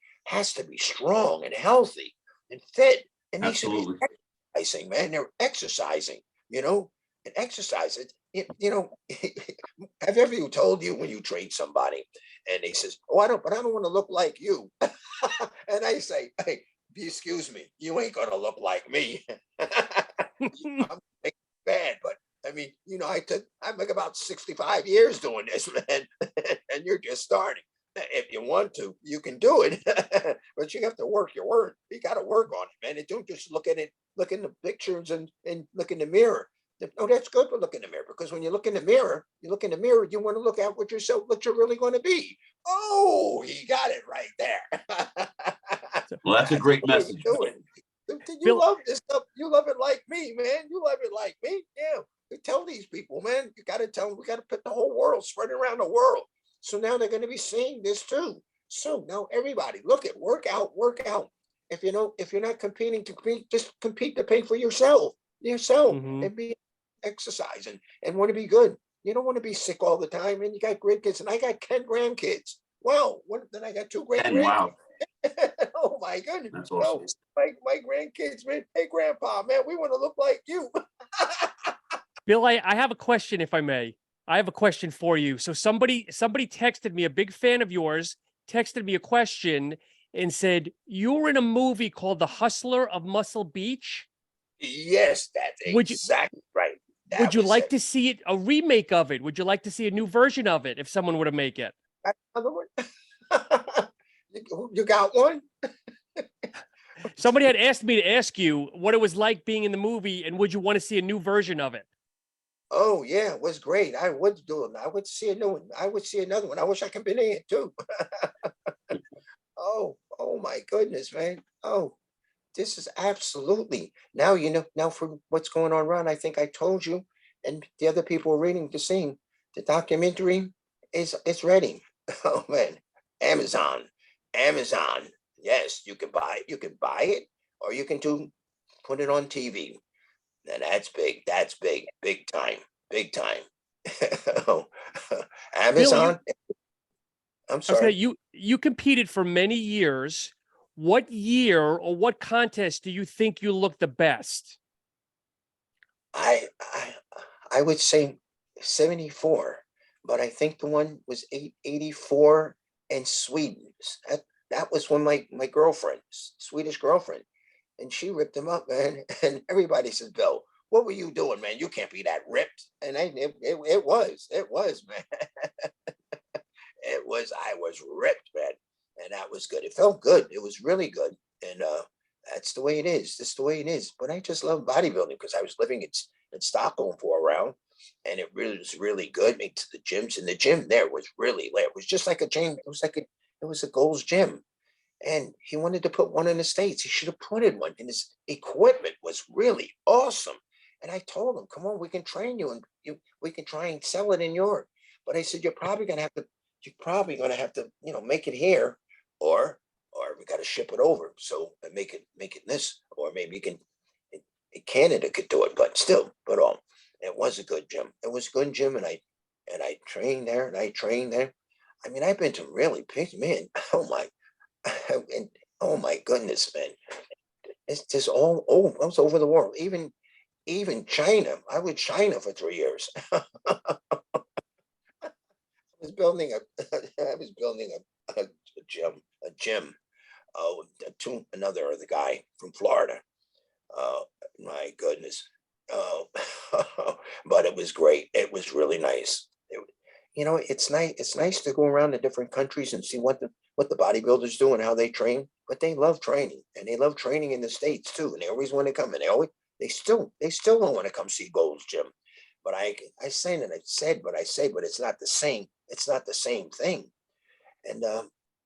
strong and healthy and fit, and they should be Absolutely. exercising, man. They're exercising, and exercise it. Have ever you told you when you train somebody and he says, "Oh, but I don't want to look like you," and I say, "Hey, excuse me, you ain't gonna look like me." I'm bad, but I mean, I'm like about 65 years doing this, man, and you're just starting. If you want to, you can do it, but you have to work your word. You got to work on it, man. And don't just look at it, look in the pictures and look in the mirror. Oh, that's good to look in the mirror because when you look in the mirror, you want to look at what you're really going to be. Oh, he got it right there. Well, that's a great message. You Bill, love this stuff. You love it like me, man. You love it like me. Yeah. You tell these people, man. You got to tell them. We got to put the whole world, spread it around the world. So now they're going to be seeing this too. So now everybody, look at work out. If you're not competing to compete, just compete to pay for yourself, mhm. and be exercising and want to be good. You don't want to be sick all the time. And you got great kids, and I got 10 grandkids. Wow. Then I got 2 great And grandkids. wow, Oh my goodness. that's Well, awesome. my grandkids, man. Hey, grandpa, man, we want to look like you. Bill, I have a question, if I may. I have a question for you. So somebody texted me, a big fan of yours, texted me a question and said, you were in a movie called The Hustler of Muscle Beach. Yes, that's Would you exactly right. would That you was like it. to see it, a remake of it? Would you like to see a new version of it if someone were to make it? Another one. You got one? Somebody had asked me to ask you what it was like being in the movie and would you want to see a new version of it? Oh yeah, it was great. I would do it. I would see a new one. I would see another one. I wish I could be in it too. Oh my goodness, man. Oh, this is absolutely now for what's going on around. I think I told you, and the other people are reading the scene. The documentary is ready. Oh man, Amazon, Amazon. Yes, you can buy it. You can buy it, or you can put it on TV. Now that's big. That's big. Big time. Big time. Oh, Bill, you Amazon. I'm I was gonna sorry. you competed for many years. What year or what contest do you think you look the best? I I I would say 74, but I think the one was 884 in Sweden. That was when my girlfriend, Swedish girlfriend, and she ripped him up, man. And everybody says, Bill, what were you doing, man? You can't be that ripped. And it was, man. I was ripped, man. And that was good. It felt good. It was really good. And That's the way it is. That's the way it is. But I just love bodybuilding because I was living in Stockholm for a while, and it really was really good. Me to the gyms, and the gym there was really lit. It was just like a gym. It was a Gold's gym, and he wanted to put one in the States. He should have put in one, and his equipment was really awesome. And I told him, "Come on, we can train you, and we can try and sell it in Europe." But I said, you're probably gonna have to, make it here, or we got to ship it over. So and make it this, or maybe you can, Canada could do it, but still, it was a good gym. It was a good gym, and I trained there, and I trained there. I mean, I've been to really big, man. Oh my, and oh my goodness, man. It's just all over the world. Even China. I was China for 3 years. Was building I was building a gym. Oh, to another other guy from Florida. Oh my goodness. Oh, but it was great. It was really nice. It's nice. It's nice to go around to different countries and see what the bodybuilders do and how they train. But they love training, and they love training in the States too. And they always want to come. And they still don't want to come see Gold's Gym. But I say and I said, but I say, but it's not the same. It's not the same thing. And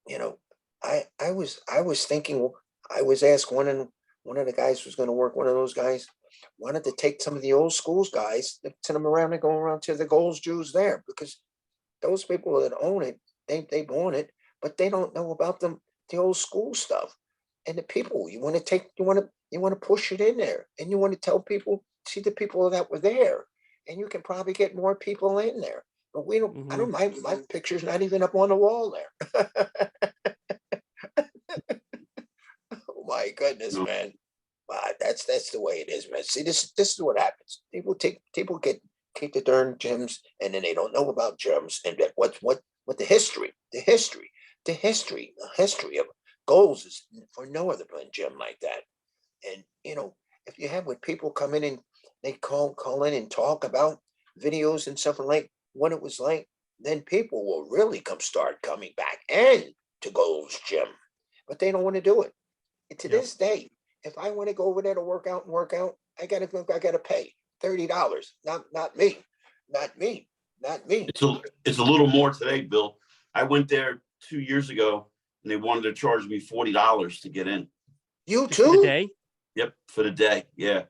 you know, I was thinking, I was asked one of the guys was going to work, one of those guys wanted to take some of the old schools guys, send them around and go around to the Gold's Jews there, because those people that own it, they own it, but they don't know about the old school stuff. And the people you want to take, you want to push it in there, and you want to tell people, see the people that were there, and you can probably get more people in there. But we don't. I don't. My picture's not even up on the wall there. Oh my goodness, No. man. That's the way it is, man. See, this is what happens. People take the darn gyms, and then they don't know about gyms, and that what the history of goals is for no other gym like that. And if you have with people come in and they call in and talk about videos and stuff, and like what it was like, then people will really start coming back and to Gold's Gym. But they don't want to do it. And to Yep. this day, if I want to go over there to work out, I gotta pay $30. Not me. Not me. Not me. It's a little more today, Bill. I went there 2 years ago, and they wanted to charge me $40 to get in. You Just for the too? day. Yep, for the day. Yeah.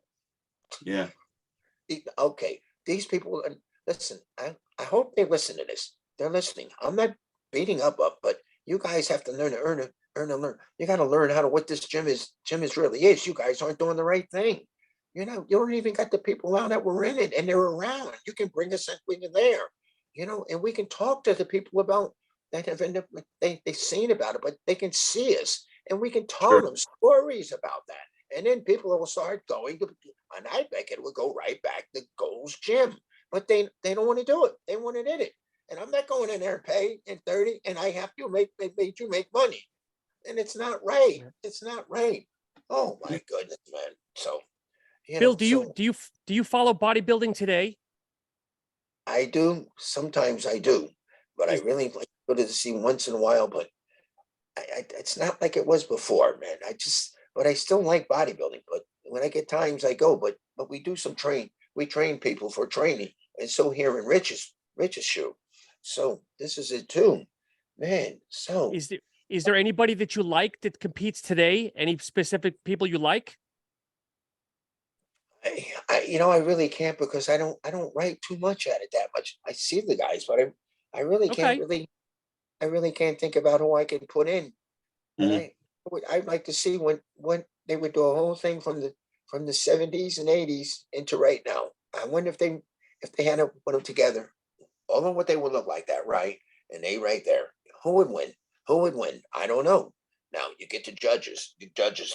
Okay. These people listen, I hope they listen to this. They're listening. I'm not beating up, but you guys have to learn to learn. You got to learn how to what this gym is really is. You guys aren't doing the right thing. You don't even got the people out that were in it, and they're around. You can bring us in when you're there, and we can talk to the people about that have ended up, they've seen about it, but they can see us, and we can tell Sure. them stories about that. And then people will start going to, and I think it will go right back to Gold's Gym. But they don't want to do it. They want it in it. And I'm not going in there and pay in 30, and I have to they made you make money. And it's not right. It's not right. Oh my goodness, man. So, Bill, do you so do you follow bodybuilding today? I do. Sometimes I do, but I Is really like to go to see once in a while. But it's not like it was before, man. But I still like bodybuilding. But when I get times, I go. But we do some train. We train people for training, and so here in Rich's shoe. So this is it too, man. So is there anybody that you like that competes today? Any specific people you like? I really can't because I don't write too much at it that much. I see the guys, but I really can't Okay. I really can't think about who I can put in. But Mhm. I'd like to see when they would do a whole thing from the 70s and 80s into right now. I wonder if they had to put them together, all of what they would look like that, right? And they right there, who would win? Who would win? I don't know. Now you get the judges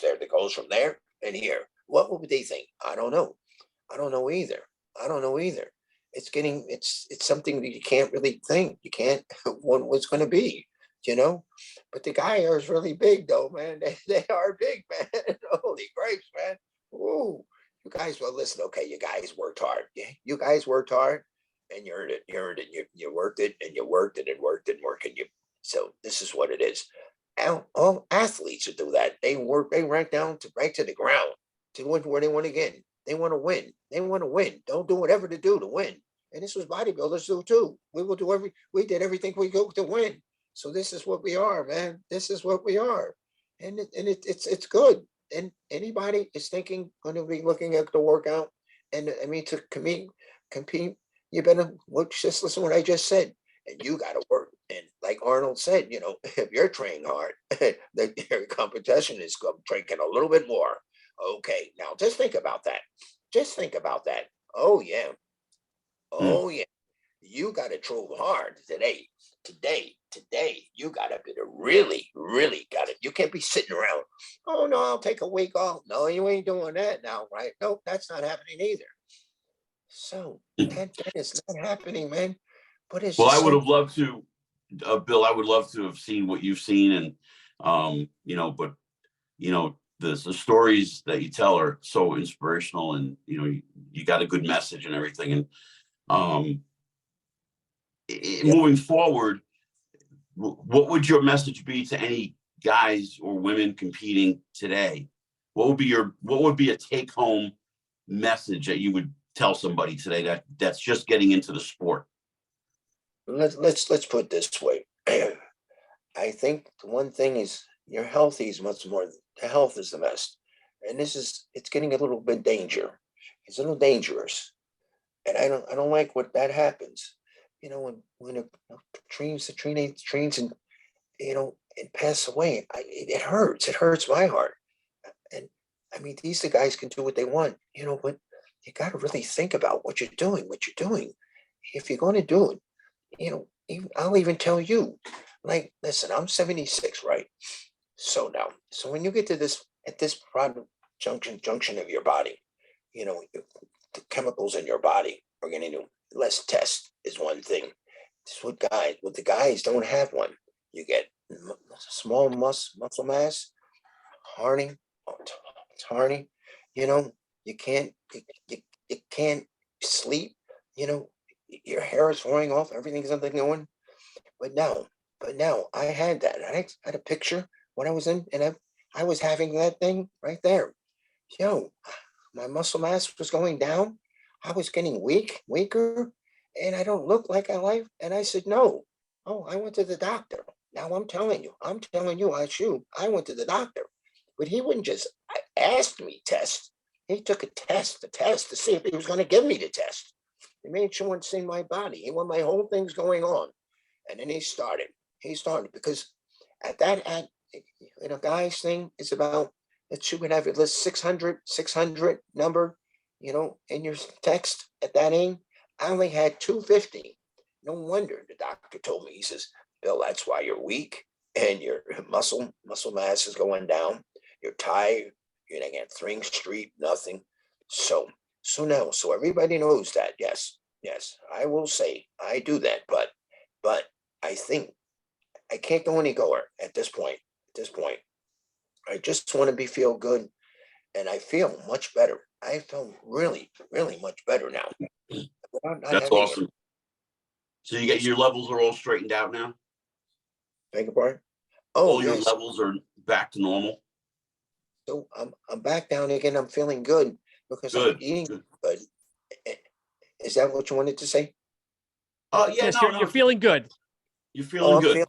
there that goes from there and here. What would they think? I don't know. I don't know either. I don't know either. It's something that you can't really think. You can't what was going to be, you know. But the guy is really big, though, man. They are big, man. Holy grapes, man. Ooh, you guys. Well, listen. Okay, you guys worked hard. Yeah, you guys worked hard, and you earned it. You earned it. You worked it, and you worked it, and worked it, and worked it. So this is what it is. all athletes would do that. They right down to right to the ground to where they want to get. They want to win. They want to win. Don't do whatever to do to win. And this was bodybuilders do too. We did everything we could to win. So this is what we are, man. This is what we are. It's good. And anybody is thinking, going to be looking at the workout, and I mean, to compete, you better just listen to what I just said. And you got to work. And like Arnold said, if you're training hard, your competition is drinking a little bit more. Okay, now just think about that. Just think about that. Oh yeah. Oh yeah. You got to throw hard today. You got to be really, really got it. You can't be sitting around. Oh no, I'll take a week off. No, you ain't doing that now, right? Nope, that's not happening either. So that is not happening, man. But it's Well, just I would so have loved to, Bill. I would love to have seen what you've seen, and but the stories that you tell are so inspirational, and you got a good message and everything. And moving forward, what would your message be to any guys or women competing today? What would be a take home message that you would tell somebody today that's just getting into the sport? let's put it this way. I think the one thing is your health is much more. The health is the best, and it's getting a little bit It's a little dangerous, and I don't like what that happens. When it trains and and pass away, it hurts. It hurts my heart. And I mean, these guys can do what they want, but you got to really think about what you're doing. If you're going to do it, I'll even tell you, like, listen, I'm 76, right? So when you get to this product junction of your body, the chemicals in your body are getting to less test is one thing. This is what the guys don't have one. You get small muscle mass, hardening, hardening. You know, you can't you can't sleep. Your hair is falling off. Everything's something going. But now I had that. I had a picture when I was in, and I was having that thing right there. Yo, my muscle mass was going down. I was getting weaker, and I don't look like I like. And I said, no. Oh, I went to the doctor. Now I'm telling you, I went to the doctor, but he wouldn't just ask me test. He took a test to see if he was going to give me the test. He made sure to see my body. He wanted my whole thing's going on, and then he started. Because at in a guy's thing, it's about that you would have at least 600 number, in your text at that end. I only had 250. No wonder the doctor told me, he says, Bill, that's why you're weak and your muscle mass is going down. You're tired. You're not getting Spring Street, nothing. So everybody knows that. Yes, I will say I do that, but I think I can't go any lower at this point. I just want to feel good, and I feel much better. I feel really, really much better now. That's awesome. So you get your levels are all straightened out now? Beg your pardon? All your levels are back to normal? So I'm back down again. I'm feeling good because I'm eating good. Is that what you wanted to say? Oh yeah, yes, no, you're feeling good. You're feeling good.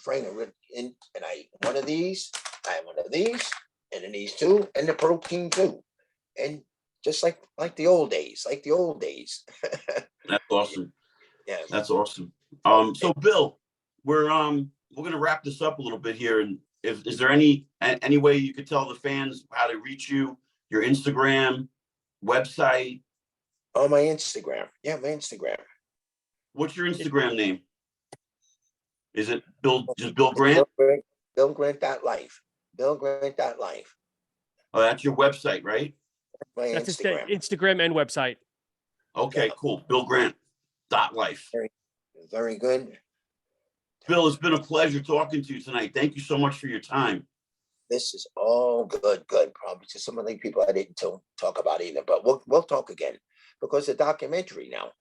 Frank, and I one of these, I have one of these, and then these two, and the protein too, and just like the old days, That's awesome. Yeah, that's awesome. So Bill, we're gonna wrap this up a little bit here, and is there any way you could tell the fans how to reach you, your Instagram, website? Oh, my Instagram. Yeah, my Instagram. What's your Instagram name? Is it just Bill Grant? Bill Grant.life. Bill Grant.life. Oh, that's your website, right? My That's Instagram. his Instagram and website. Okay, cool. Bill Grant.life. Very good. Bill, it's been a pleasure talking to you tonight. Thank you so much for your time. This is all good. Probably to some of the people I didn't talk about either, but we'll talk again because the documentary now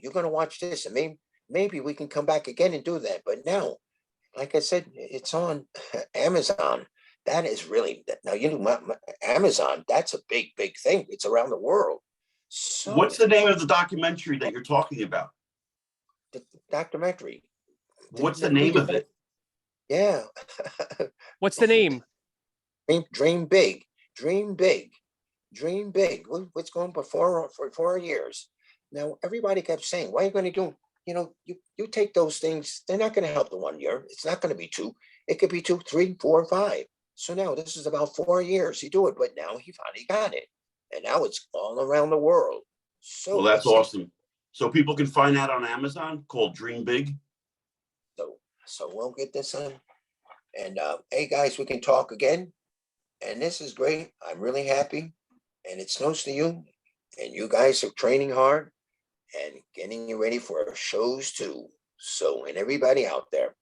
you're going to watch this, and maybe we can come back again and do that. But now, like I said, it's on Amazon. That is really now Amazon. That's a big, big thing. It's around the world. So What's the name of the documentary that you're talking about? the documentary. What's the name of it? Yeah. What's the name? Dream big, dream big, dream big. What's going for 4 years? Now everybody kept saying, "Why are you going to do?" You take those things. They're not going to help the 1 year. It's not going to be 2. It could be 2, 3, 4, 5. So now this is about 4 years. He do it, but now he finally got it, and now it's all around the world. So Well, that's awesome. So people can find that on Amazon, called Dream Big. So we'll get this on. And hey guys, we can talk again. And this is great. I'm really happy. And it's close to you. And you guys are training hard and getting you ready for shows too. So, and everybody out there,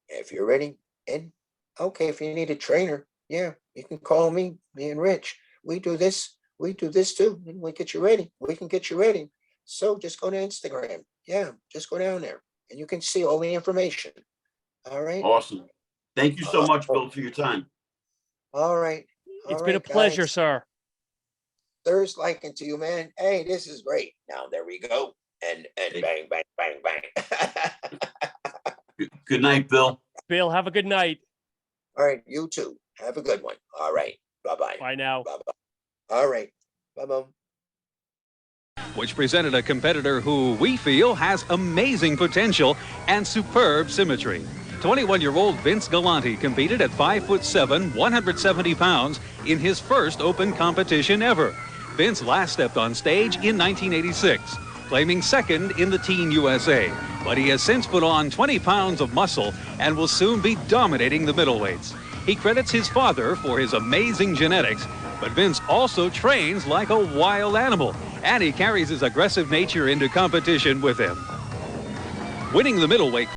if you're ready, and okay, if you need a trainer, yeah, you can call me and Rich. We do this too. And we get you ready. We can get you ready. So just go to Instagram. Yeah, just go down there and you can see all the information. All right. Awesome. Thank you so much, Bill, for your time. All right. It's been a pleasure, guys. sir. Thirst liking to you, man. Hey, this is great. Now there we go. And bang, bang, bang, bang. Good night, Bill. Bill, have a good night. All right, you too. Have a good one. All right. Bye-bye. Bye now. Bye-bye. All right. Bye-bye. Which presented a competitor who we feel has amazing potential and superb symmetry. 21-year-old Vince Galante competed at 5'7", 170 pounds in his first open competition ever. Vince last stepped on stage in 1986, claiming second in the Teen USA. But he has since put on 20 pounds of muscle and will soon be dominating the middleweights. He credits his father for his amazing genetics, but Vince also trains like a wild animal, and he carries his aggressive nature into competition with him. Winning the middleweight